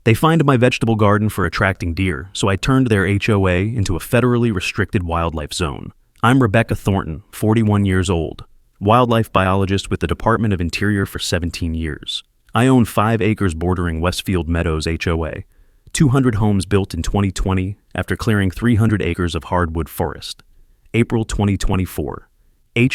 They fined my vegetable garden for attracting deer, so I turned their HOA into a federally restricted wildlife zone. I'm Rebecca Thornton, 41 years old, wildlife biologist with the Department of Interior for 17 years. I own 5 acres bordering Westfield Meadows HOA, 200 homes built in 2020 after clearing 300 acres of hardwood forest. April 2024.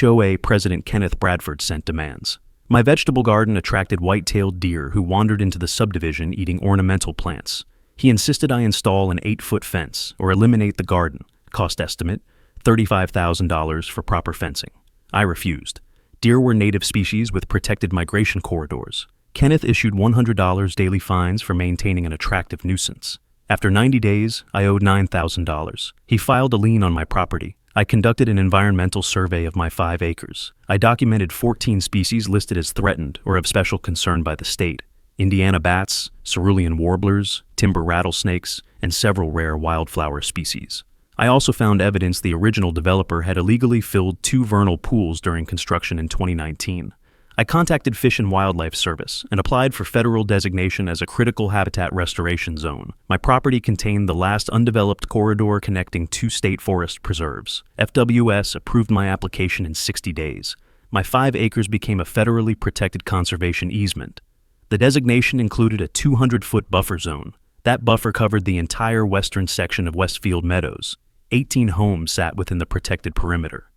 HOA President Kenneth Bradford sent demands. My vegetable garden attracted white-tailed deer who wandered into the subdivision eating ornamental plants. He insisted I install an 8-foot fence or eliminate the garden. Cost estimate, $35,000 for proper fencing. I refused. Deer were native species with protected migration corridors. Kenneth issued $100 daily fines for maintaining an attractive nuisance. After 90 days, I owed $9,000. He filed a lien on my property. I conducted an environmental survey of my 5 acres. I documented 14 species listed as threatened or of special concern by the state: Indiana bats, cerulean warblers, timber rattlesnakes, and several rare wildflower species. I also found evidence the original developer had illegally filled 2 vernal pools during construction in 2019. I contacted Fish and Wildlife Service and applied for federal designation as a critical habitat restoration zone. My property contained the last undeveloped corridor connecting 2 state forest preserves. FWS approved my application in 60 days. My 5 acres became a federally protected conservation easement. The designation included a 200-foot buffer zone. That buffer covered the entire western section of Westfield Meadows. 18 homes sat within the protected perimeter.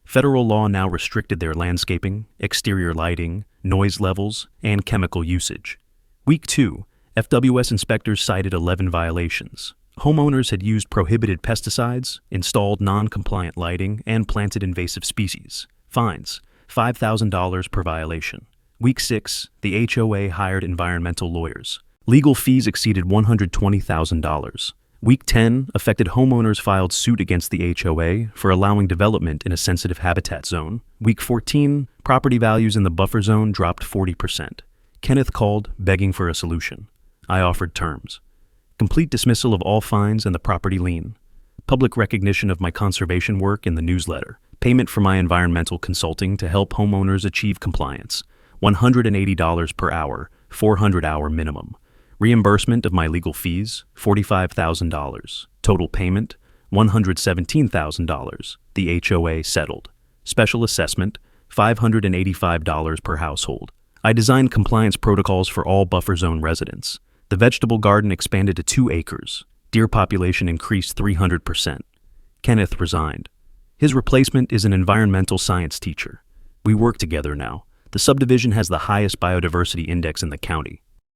Federal law now restricted their landscaping, exterior lighting, noise levels, and chemical usage. Week 2, FWS inspectors cited 11 violations. Homeowners had used prohibited pesticides, installed non-compliant lighting, and planted invasive species. Fines, $5,000 per violation. Week 6, the HOA hired environmental lawyers. Legal fees exceeded $120,000. Week 10, affected homeowners filed suit against the HOA for allowing development in a sensitive habitat zone. Week 14, property values in the buffer zone dropped 40%. Kenneth called, begging for a solution. I offered terms: complete dismissal of all fines and the property lien, public recognition of my conservation work in the newsletter, payment for my environmental consulting to help homeowners achieve compliance, $180 per hour, 400-hour minimum. Reimbursement of my legal fees, $45,000. Total payment, $117,000. The HOA settled. Special assessment, $585 per household. I designed compliance protocols for all buffer zone residents. The vegetable garden expanded to 2 acres. Deer population increased 300%. Kenneth resigned. His replacement is an environmental science teacher. We work together now. The subdivision has the highest biodiversity index in the county.